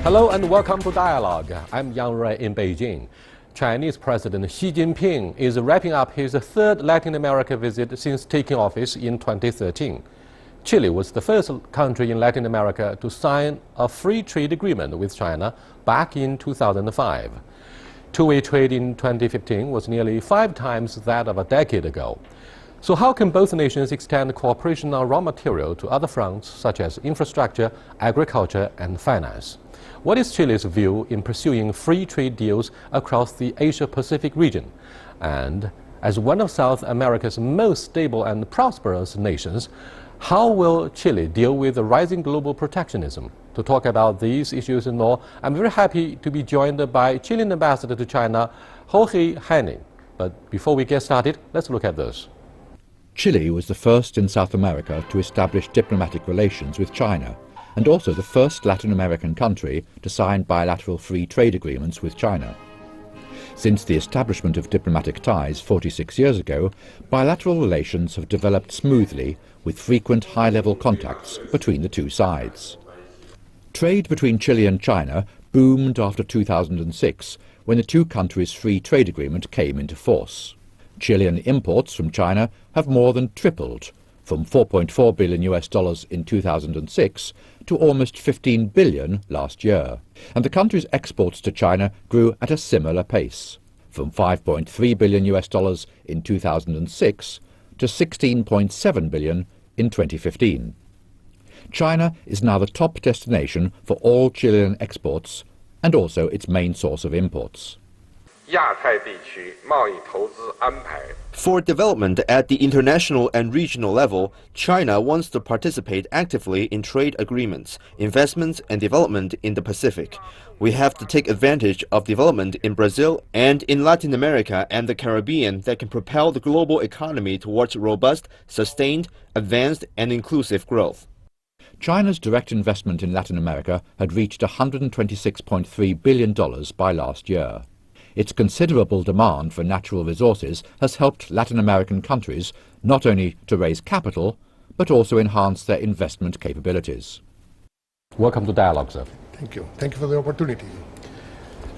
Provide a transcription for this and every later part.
Hello and welcome to Dialogue. I'm Yang Rui in Beijing. Chinese President Xi Jinping is wrapping up his third Latin America visit since taking office in 2013. Chile was the first country in Latin America to sign a free trade agreement with China back in 2005. Two-way trade in 2015 was nearly 5 times that of a decade ago. So how can both nations extend cooperation on raw material to other fronts such as infrastructure, agriculture and finance? What is Chile's view in pursuing free trade deals across the Asia-Pacific region? And as one of South America's most stable and prosperous nations, how will Chile deal with the rising global protectionism? To talk about these issues and more, I'm very happy to be joined by Chilean Ambassador to China, Jorge Henning. But before we get started, let's look at this. Chile was the first in South America to establish diplomatic relations with China, and also the first Latin American country to sign bilateral free trade agreements with China. Since the establishment of diplomatic ties 46 years ago, bilateral relations have developed smoothly with frequent high-level contacts between the two sides. Trade between Chile and China boomed after 2006, when the two countries' free trade agreement came into force. Chilean imports from China have more than tripled, from $4.4 billion in 2006 to almost $15 billion last year. And the country's exports to China grew at a similar pace, from $5.3 billion in 2006 to $16.7 billion in 2015. China is now the top destination for all Chilean exports and also its main source of imports. For development at the international and regional level, China wants to participate actively in trade agreements, investments and development in the Pacific. We have to take advantage of development in Brazil and in Latin America and the Caribbean that can propel the global economy towards robust, sustained, advanced and inclusive growth. China's direct investment in Latin America had reached $126.3 billion by last year. Its considerable demand for natural resources has helped Latin American countries not only to raise capital, but also enhance their investment capabilities. Welcome to Dialogue, sir. Thank you. Thank you for the opportunity.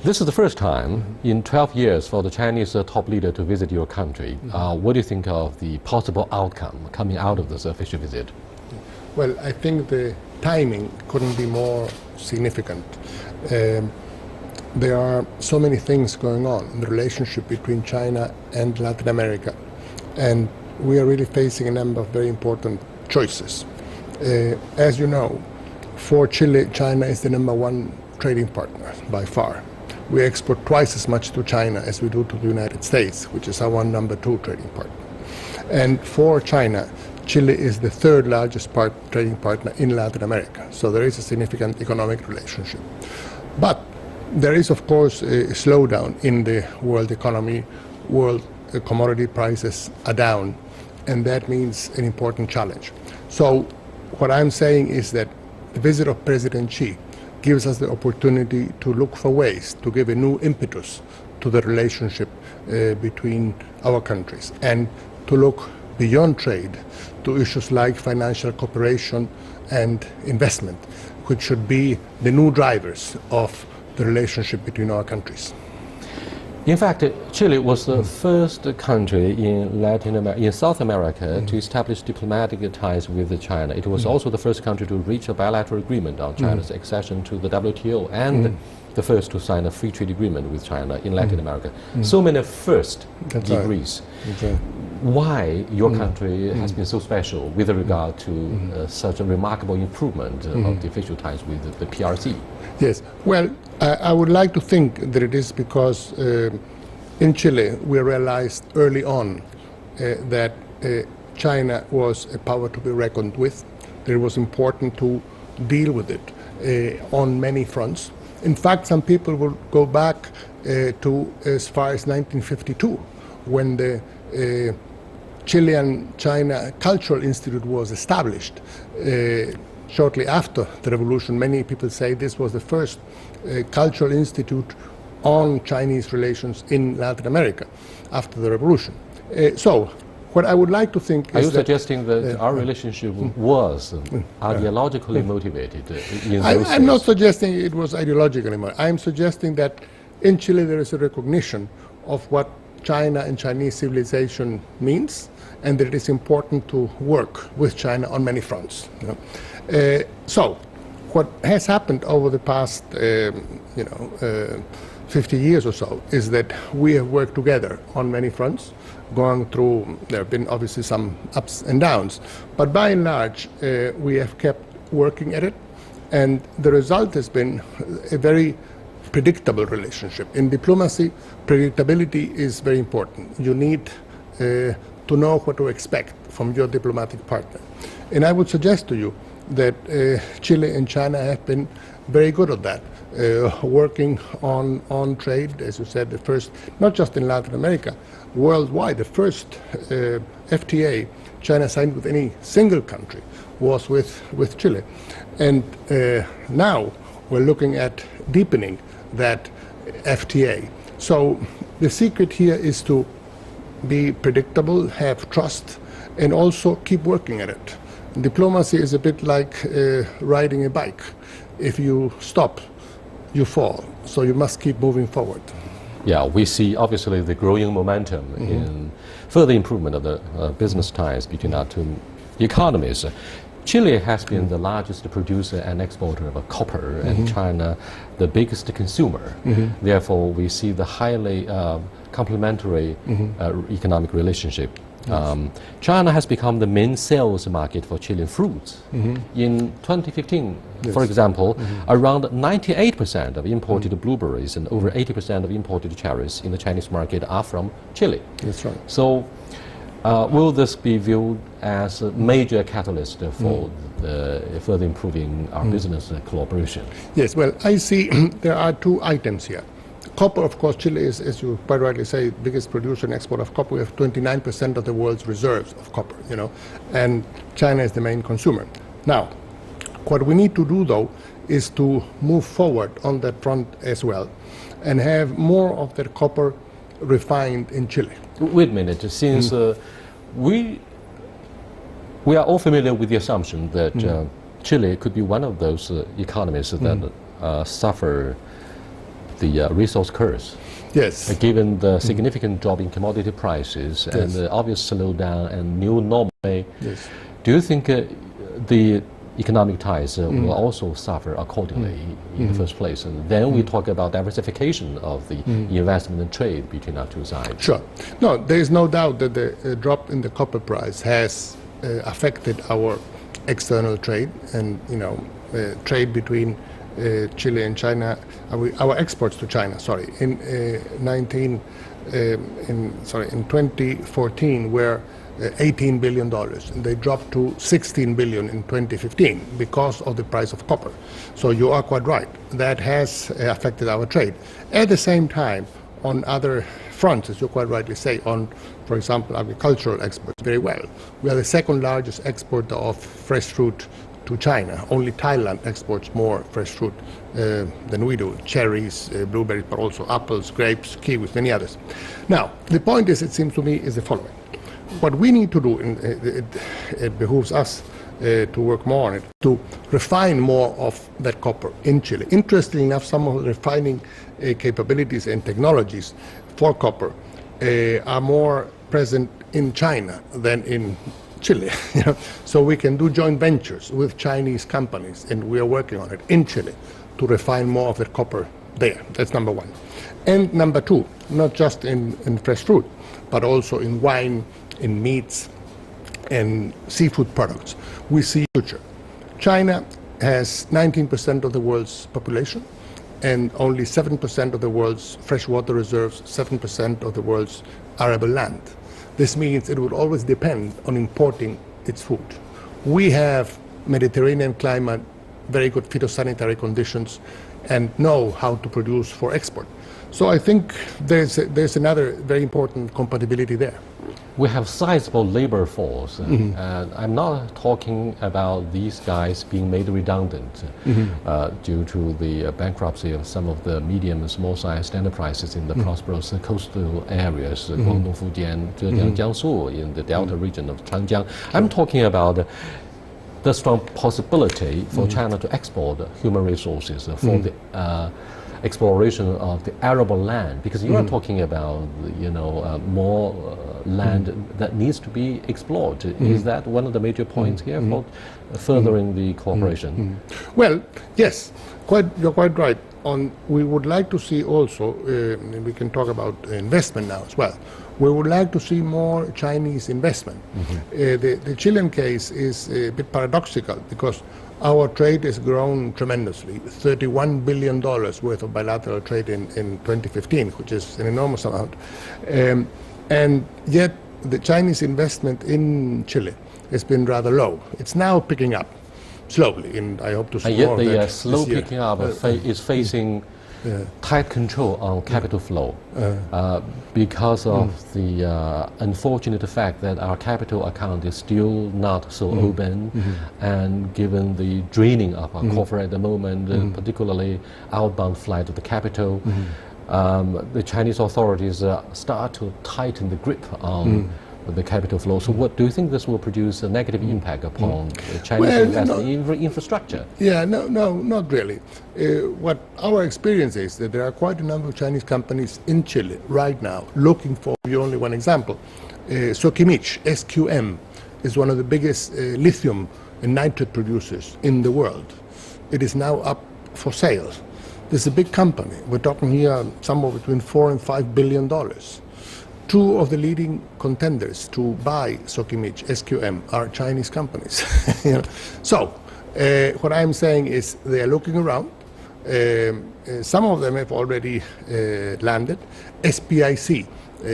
This is the first time in 12 years for the Chinese top leader to visit your country. What do you think of the possible outcome coming out of this official visit? Well, I think the timing couldn't be more significant. There are so many things going on in the relationship between China and Latin America, and we are really facing a number of very important choices. As you know, for Chile, China is the #1 trading partner by far. We export twice as much to China as we do to the United States, which is our #2 trading partner. And for China, Chile is the 3rd largest trading partner in Latin America, so there is a significant economic relationship. But there is, of course, a slowdown in the world economy. World commodity prices are down, and that means an important challenge. So what I'm saying is that the visit of President Xi gives us the opportunity to look for ways to give a new impetus to the relationship between our countries, and to look beyond trade to issues like financial cooperation and investment, which should be the new drivers of the relationship between our countries. In fact, Chile was the first country in South America to establish diplomatic ties with China. It was also the first country to reach a bilateral agreement on China's accession to the WTO, and the first to sign a free trade agreement with China in Latin America. So many first degrees. Right. Why your country has been so special with regard to such a remarkable improvement of the official ties with the PRC? Yes, well, I would like to think that it is because in Chile we realized early on that China was a power to be reckoned with. That it was important to deal with it on many fronts. In fact, some people will go back to as far as 1952, when the Chilean-China Cultural Institute was established. Shortly after the revolution, many people say this was the first cultural institute on Chinese relations in Latin America after the revolution. So what I would like to think Are is you suggesting that our relationship was ideologically motivated in those I'm not days? suggesting it was ideologically motivated. I'm suggesting that in Chile there is a recognition of what China and Chinese civilization means, and that it is important to work with China on many fronts. So, what has happened over the past, 50 years or so is that we have worked together on many fronts, going through, there have been obviously some ups and downs, but by and large, we have kept working at it, and the result has been a very predictable relationship. In diplomacy, predictability is very important. You need to know what to expect from your diplomatic partner. And I would suggest to you that Chile and China have been very good at that, working on trade, as you said, the first, not just in Latin America, worldwide, the first FTA China signed with any single country was with Chile. And now we're looking at deepening that FTA. So the secret here is to be predictable, have trust, and also keep working at it. Diplomacy is a bit like riding a bike. If you stop, you fall. So you must keep moving forward. Yeah, we see obviously the growing momentum in further improvement of the business ties between our two economies. Chile has been the largest producer and exporter of copper, and China the biggest consumer. Therefore, we see the highly complementary economic relationship. China has become the main sales market for Chilean fruits. In 2015, for example, around 98% of imported blueberries and over 80% of imported cherries in the Chinese market are from Chile. That's right. So, will this be viewed as a major catalyst for further improving our business collaboration? Yes, well, I see there are two items here. Copper, of course, Chile is, as you quite rightly say, biggest producer and exporter of copper. We have 29% of the world's reserves of copper, and China is the main consumer. Now, what we need to do, though, is to move forward on that front as well and have more of that copper refined in Chile. Wait a minute, since we are all familiar with the assumption that Chile could be one of those economies that suffer the resource curse. Yes. Given the significant drop in commodity prices and the obvious slowdown and new normal, do you think the economic ties will also suffer accordingly in the first place? And then we talk about diversification of the investment and trade between our two sides. Sure. No, there is no doubt that the drop in the copper price has affected our external trade and, trade between Chile and China, our exports to China, in 2014 were $18 billion, and they dropped to $16 billion in 2015 because of the price of copper. So you are quite right. That has affected our trade. At the same time, on other fronts, as you quite rightly say, on, for example, agricultural exports, very well. We are the second largest exporter of fresh fruit to China. Only Thailand exports more fresh fruit than we do. Cherries, blueberries, but also apples, grapes, kiwis, many others. Now, the point is, it seems to me, is the following. What we need to do, it behooves us to work more on it, to refine more of that copper in Chile. Interestingly enough, some of the refining capabilities and technologies for copper are more present in China than in Chile. So we can do joint ventures with Chinese companies, and we are working on it in Chile to refine more of the copper there. That's number one. And number two, not just in fresh fruit, but also in wine, in meats, and seafood products. We see a future. China has 19% of the world's population and only 7% of the world's freshwater reserves, 7% of the world's arable land. This means it will always depend on importing its food. We have Mediterranean climate, very good phytosanitary conditions, and know how to produce for export. So I think there's another very important compatibility there. we have sizable labor force, and I'm not talking about these guys being made redundant due to the bankruptcy of some of the medium and small-sized enterprises in the prosperous coastal areas, Guangdong, Fujian, Zhejiang, Jiangsu, in the delta region of Changjiang. I'm talking about the strong possibility for China to export human resources for the exploration of the arable land, because you are talking about, more land that needs to be explored. Is that one of the major points here for furthering the cooperation? Well, yes, you're quite right. We would like to see also, we can talk about investment now as well. We would like to see more Chinese investment. The Chilean case is a bit paradoxical because our trade has grown tremendously, $31 billion worth of bilateral trade in 2015, which is an enormous amount. And yet the Chinese investment in Chile has been rather low. It's now picking up slowly, and I hope to see more of that. And yet the slow picking up is facing tight control on capital flow because of the unfortunate fact that our capital account is still not so open, and given the draining of our coffers at the moment, particularly outbound flight of the capital, the Chinese authorities start to tighten the grip on the capital flow. So what do you think this will produce a negative impact upon Chinese investment in infrastructure? Yeah, no, not really. What our experience is that there are quite a number of Chinese companies in Chile right now looking for, only one example, Soquimich, SQM, is one of the biggest lithium and nitrate producers in the world. It is now up for sale. This is a big company. We're talking here somewhere between $4 and $5 billion. Two of the leading contenders to buy Soquimich, SQM, are Chinese companies. So, what I'm saying is they are looking around. Some of them have already landed. SPIC,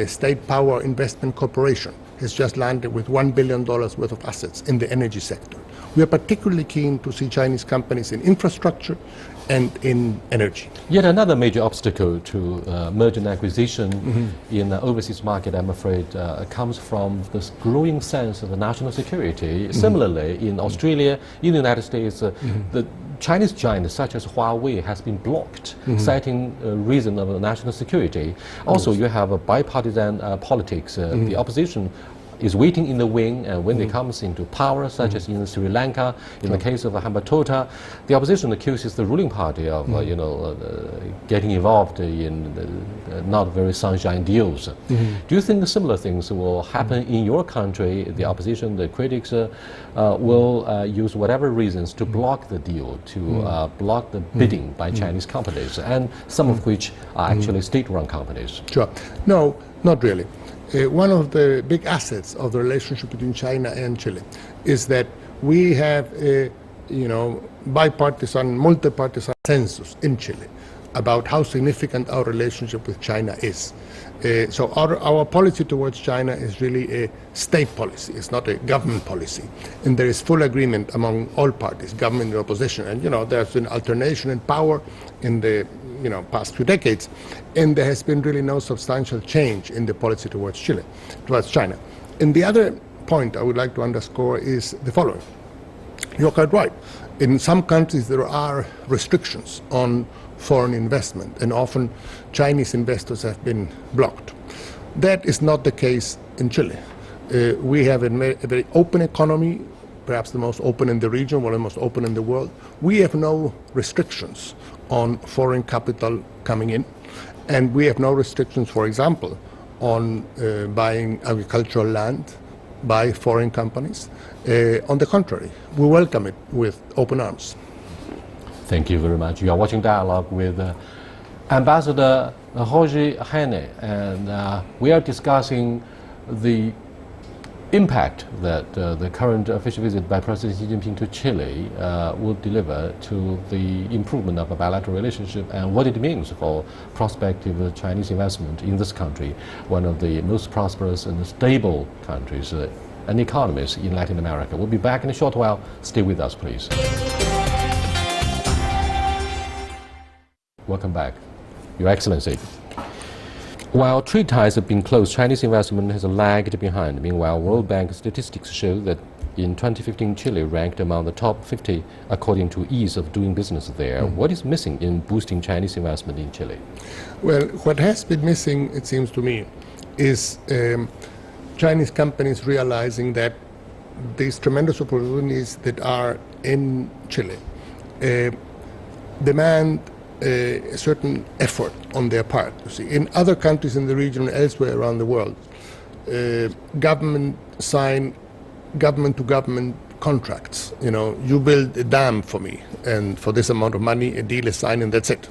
State Power Investment Corporation, has just landed with $1 billion worth of assets in the energy sector. We are particularly keen to see Chinese companies in infrastructure and in energy. Yet another major obstacle to merger and acquisition in the overseas market, I'm afraid, comes from this growing sense of national security. Similarly, in Australia, in the United States, the Chinese giants such as Huawei has been blocked, citing a reason of national security. Also, you have a bipartisan politics. The opposition is waiting in the wing, and when they comes into power, such as in Sri Lanka, in the case of Hambantota, the opposition accuses the ruling party of, getting involved in not very sunshine deals. Do you think similar things will happen in your country? The opposition, the critics, will use whatever reasons to block the deal, to block the bidding by Chinese companies, and some of which are actually state-run companies? Sure. No, not really. One of the big assets of the relationship between China and Chile is that we have a bipartisan, multi-partisan consensus in Chile about how significant our relationship with China is. So our policy towards China is really a state policy. It's not a government policy. And there is full agreement among all parties, government and opposition. And, there's been alternation in power in the past few decades, and there has been really no substantial change in the policy towards China. And the other point I would like to underscore is the following. You're quite right. In some countries there are restrictions on foreign investment, and often Chinese investors have been blocked. That is not the case in Chile. We have a very open economy, perhaps the most open in the region, one of the most open in the world. We have no restrictions on foreign capital coming in, and we have no restrictions, for example, on buying agricultural land by foreign companies. On the contrary, we welcome it with open arms. Thank you very much. You are watching Dialogue with Ambassador Jorge Henne, and we are discussing the impact that the current official visit by President Xi Jinping to Chile will deliver to the improvement of a bilateral relationship, and what it means for prospective Chinese investment in this country, one of the most prosperous and stable countries and economies in Latin America. We'll be back in a short while. Stay with us, please. Welcome back, Your Excellency. While trade ties have been close, Chinese investment has lagged behind. Meanwhile, World Bank statistics show that in 2015, Chile ranked among the top 50 according to ease of doing business there. What is missing in boosting Chinese investment in Chile? Well, what has been missing, it seems to me, is Chinese companies realizing that these tremendous opportunities that are in Chile demand a certain effort on their part. You see, in other countries in the region and elsewhere around the world, government sign government-to-government contracts. You know, you build a dam for me, and for this amount of money, a deal is signed, and that's it.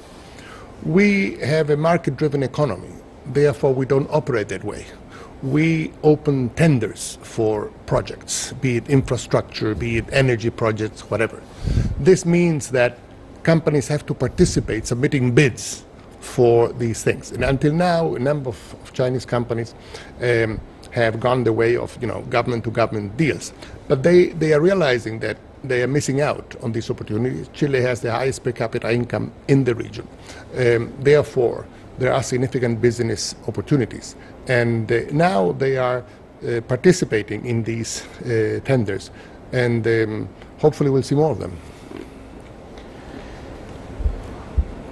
We have a market-driven economy. Therefore, we don't operate that way. We open tenders for projects, be it infrastructure, be it energy projects, whatever. This means that companies have to participate, submitting bids for these things. And until now, a number of Chinese companies have gone the way of, government-to-government deals. But they are realizing that they are missing out on these opportunities. Chile has the highest per capita income in the region. Therefore, there are significant business opportunities. And now they are participating in these tenders. And hopefully we'll see more of them.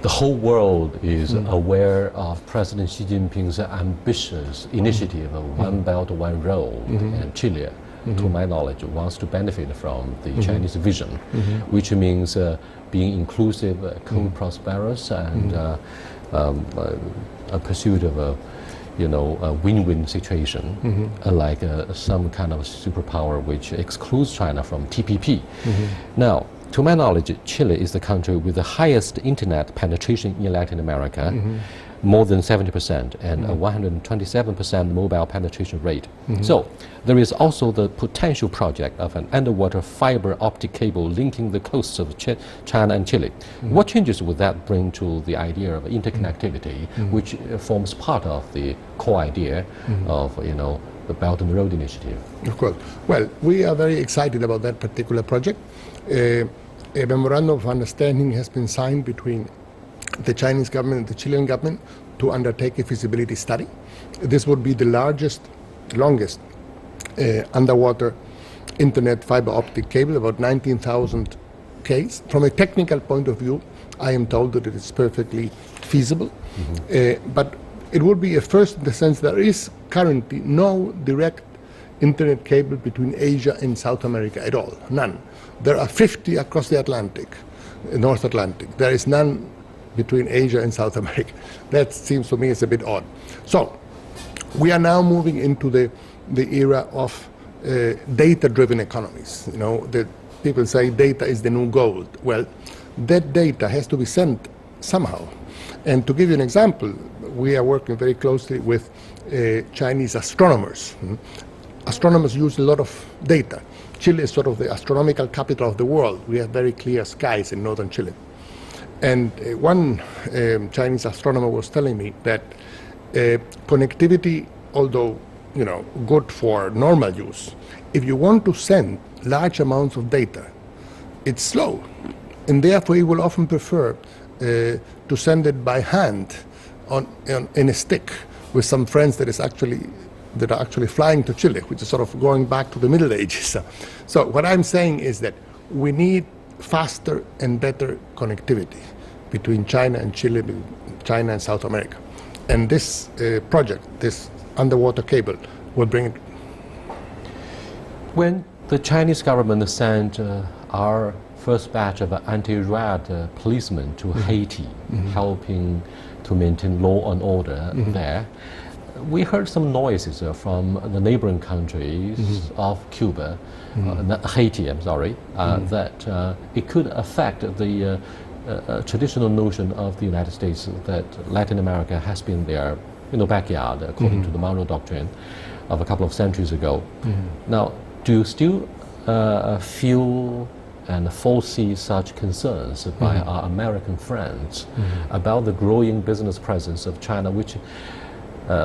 The whole world is aware of President Xi Jinping's ambitious initiative of One Belt, One Road, and Chile, to my knowledge, wants to benefit from the Chinese vision, which means being inclusive, co-prosperous, and a pursuit of a win-win situation, unlike some kind of superpower which excludes China from TPP. Now, to my knowledge, Chile is the country with the highest internet penetration in Latin America, more than 70%, and a 127% mobile penetration rate. So there is also the potential project of an underwater fiber optic cable linking the coasts of China and Chile. What changes would that bring to the idea of interconnectivity, which forms part of the core idea of the Belt and Road Initiative? Of course. Well, we are very excited about that particular project. A memorandum of understanding has been signed between the Chinese government and the Chilean government to undertake a feasibility study. This would be the longest underwater internet fiber optic cable, about 19,000 k's. From a technical point of view, I am told that it is perfectly feasible, but it would be a first in the sense there is currently no direct internet cable between Asia and South America at all, none. There are 50 across the Atlantic, North Atlantic. There is none between Asia and South America. That seems to me is a bit odd. So we are now moving into the era of data-driven economies. The people say data is the new gold. Well, that data has to be sent somehow. And to give you an example, we are working very closely with Chinese astronomers. Astronomers use a lot of data. Chile is sort of the astronomical capital of the world. We have very clear skies in northern Chile. And one Chinese astronomer was telling me that connectivity, although good for normal use, if you want to send large amounts of data, it's slow. And therefore he will often prefer to send it by hand in a stick with some friends that are actually flying to Chile, which is sort of going back to the Middle Ages. So what I'm saying is that we need faster and better connectivity between China and Chile, China and South America. And this project, this underwater cable, will bring it. When the Chinese government sent our first batch of anti-riot policemen to Haiti, helping to maintain law and order there, we heard some noises from the neighboring countries of Cuba, Haiti, I'm sorry, that it could affect the traditional notion of the United States that Latin America has been their backyard, according to the Monroe Doctrine of a couple of centuries ago. Now, do you still feel and foresee such concerns by our American friends about the growing business presence of China,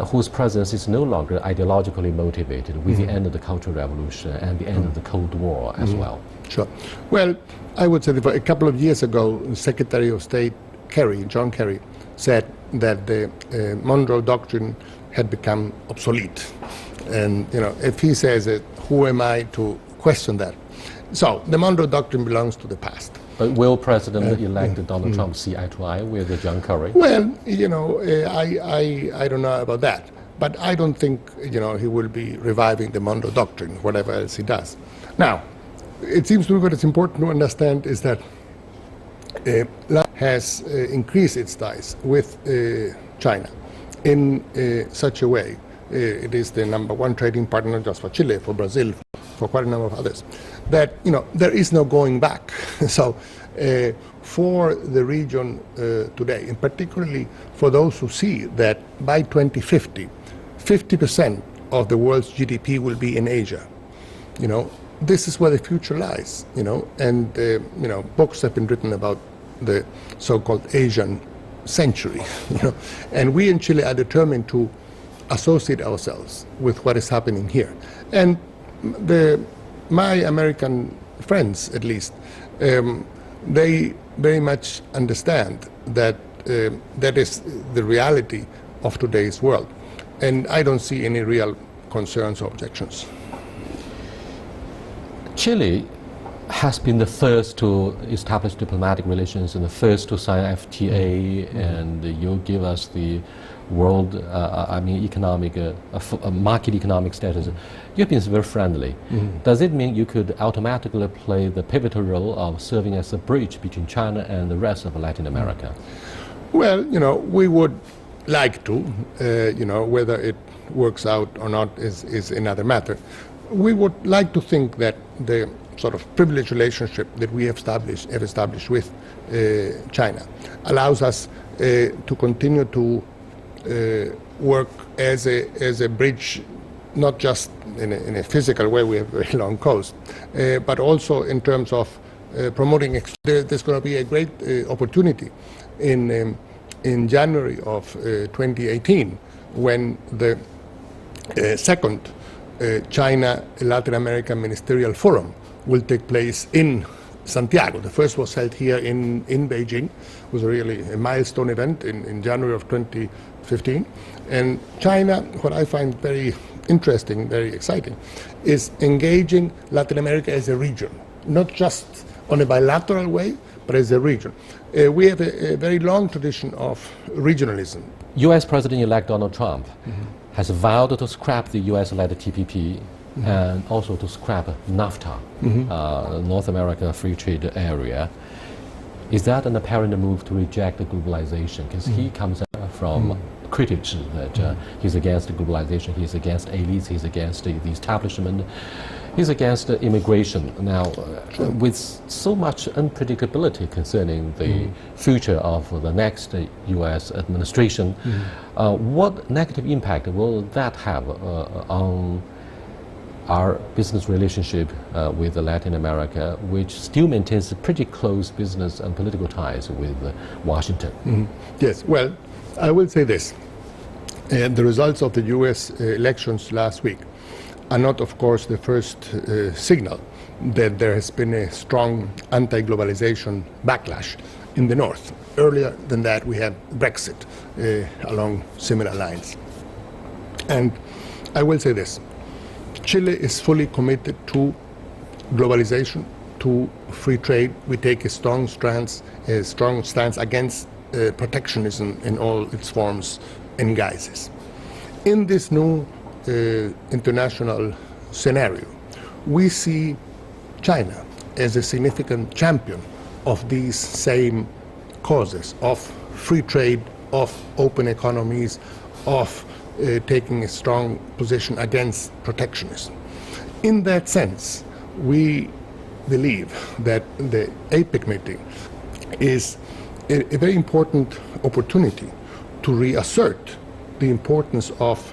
whose presence is no longer ideologically motivated with the end of the Cultural Revolution and the end of the Cold War as well? Sure. Well, I would say that a couple of years ago, the Secretary of State John Kerry, said that the Monroe Doctrine had become obsolete. And, if he says it, who am I to question that? So the Monroe Doctrine belongs to the past. But will President-elect Donald Trump see eye to eye with John Kerry? Well, I don't know about that. But I don't think, he will be reviving the Monroe Doctrine, whatever else he does. Now, it seems to me what is important to understand is that has increased its ties with China in such a way. It is the #1 trading partner, not just for Chile, for Brazil, for quite a number of others, that there is no going back. So for the region today, and particularly for those who see that by 2050, 50% of the world's GDP will be in Asia, this is where the future lies, and books have been written about the so-called Asian century, and we in Chile are determined to associate ourselves with what is happening here. And my American friends, at least, they very much understand that that is the reality of today's world. And I don't see any real concerns or objections. Chile has been the first to establish diplomatic relations and the first to sign FTA, and you give us the world, market economic status. You've been very friendly. Does it mean you could automatically play the pivotal role of serving as a bridge between China and the rest of Latin America? Well, we would like to, whether it works out or not is another matter. We would like to think that the sort of privileged relationship that we have established with China allows us to continue to work as a bridge, not just in a physical way, we have a very long coast, but also in terms of promoting. There's going to be a great opportunity in January of 2018 when the second China-Latin America Ministerial Forum will take place in Santiago. The first was held here in Beijing. It was really a milestone event in January of 2015. And China, what I find very interesting, very exciting, is engaging Latin America as a region, not just on a bilateral way, but as a region. We have a very long tradition of regionalism. U.S. President-elect Donald Trump has vowed to scrap the U.S.-led TPP and also to scrap NAFTA, North America Free Trade Area. Is that an apparent move to reject globalization? Because he comes from critics that he's against globalization, he's against elites, he's against the establishment, he's against immigration. Now, with so much unpredictability concerning the future of the next U.S. administration, what negative impact will that have on our business relationship with Latin America, which still maintains pretty close business and political ties with Washington? Yes, well, I will say this. The results of the U.S. elections last week are not, of course, the first signal that there has been a strong anti-globalization backlash in the North. Earlier than that, we had Brexit along similar lines. And I will say this. Chile is fully committed to globalization, to free trade. We take a strong stance against protectionism in all its forms and guises. In this new international scenario, we see China as a significant champion of these same causes of free trade, of open economies, of taking a strong position against protectionism. In that sense, we believe that the APEC meeting is a very important opportunity to reassert the importance of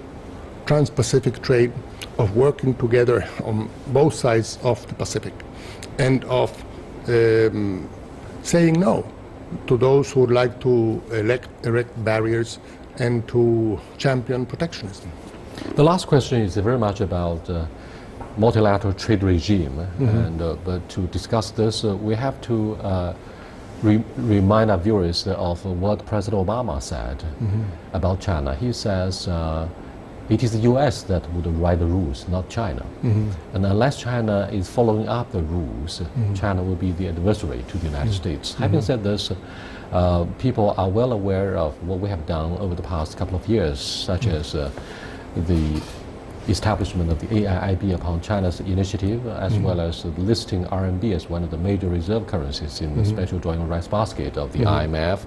trans-Pacific trade, of working together on both sides of the Pacific, and of saying no to those who would like to erect barriers and to champion protectionism. The last question is very much about multilateral trade regime, and but to discuss this, we have to remind our viewers of what President Obama said about China. He says it is the U.S. that would write the rules, not China. And unless China is following up the rules, China will be the adversary to the United States. Having said this, people are well aware of what we have done over the past couple of years, such as the establishment of the AIIB upon China's initiative, as well as listing RMB as one of the major reserve currencies in the special drawing rights basket of the IMF.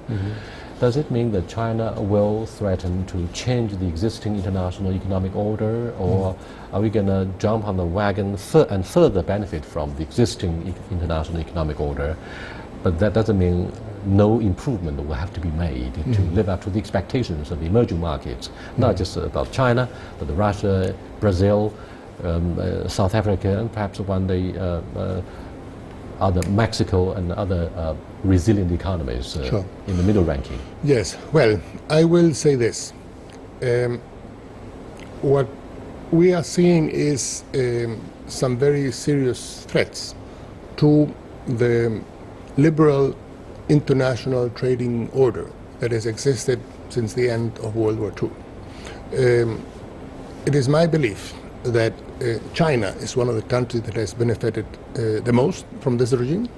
Does it mean that China will threaten to change the existing international economic order, or are we going to jump on the wagon and further benefit from the existing international economic order? But that doesn't mean no improvement will have to be made to live up to the expectations of the emerging markets, not just about China, but Russia, Brazil, South Africa, and perhaps one day other Mexico and other resilient economies in the middle ranking. Yes, well, I will say this. What we are seeing is some very serious threats to the liberal international trading order that has existed since the end of World War II. It is my belief that China is one of the countries that has benefited the most from this regime.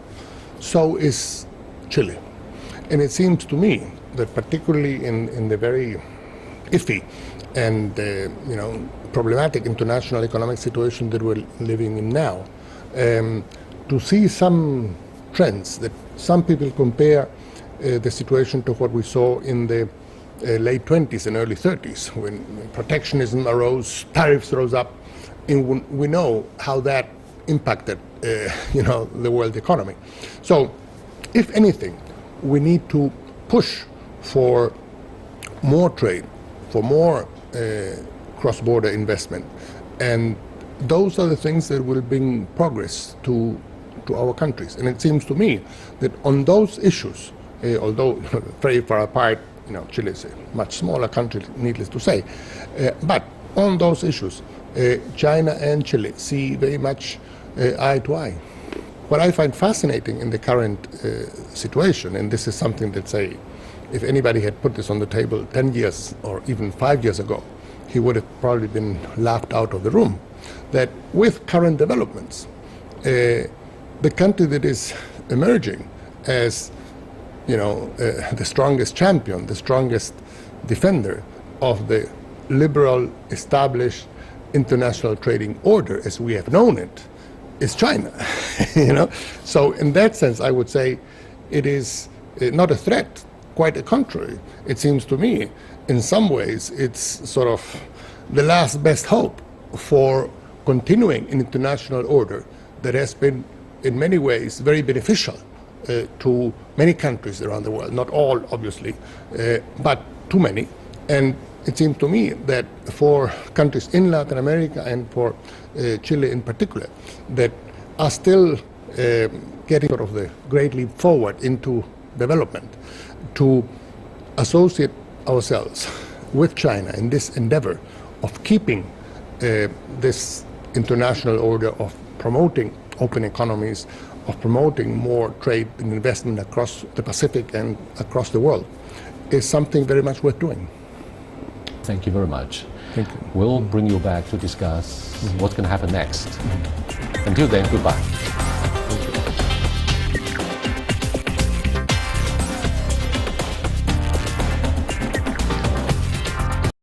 So is Chile. And it seems to me that particularly in the very iffy and problematic international economic situation that we're living in now, to see some trends that some people compare the situation to what we saw in the late 20s and early 30s when protectionism arose, tariffs rose up, and we know how that impacted the world economy. So if anything, we need to push for more trade, for more cross-border investment, and those are the things that will bring progress to our countries. And it seems to me that on those issues, although very far apart, Chile is a much smaller country, needless to say, but on those issues, China and Chile see very much eye to eye. What I find fascinating in the current situation, and this is something that, say, if anybody had put this on the table 10 years or even 5 years ago, he would have probably been laughed out of the room, that with current developments, the country that is emerging as the strongest champion, the strongest defender of the liberal established international trading order as we have known it is China. So in that sense, I would say it is not a threat, quite the contrary. It seems to me in some ways it's sort of the last best hope for continuing an international order that has been in many ways very beneficial to many countries around the world, not all obviously, but too many. And it seems to me that for countries in Latin America and for Chile in particular, that are still getting sort of the great leap forward into development, to associate ourselves with China in this endeavor of keeping this international order, of promoting open economies, of promoting more trade and investment across the Pacific and across the world, is something very much worth doing. Thank you very much. Thank you. We'll bring you back to discuss what's going to happen next. Until then, goodbye.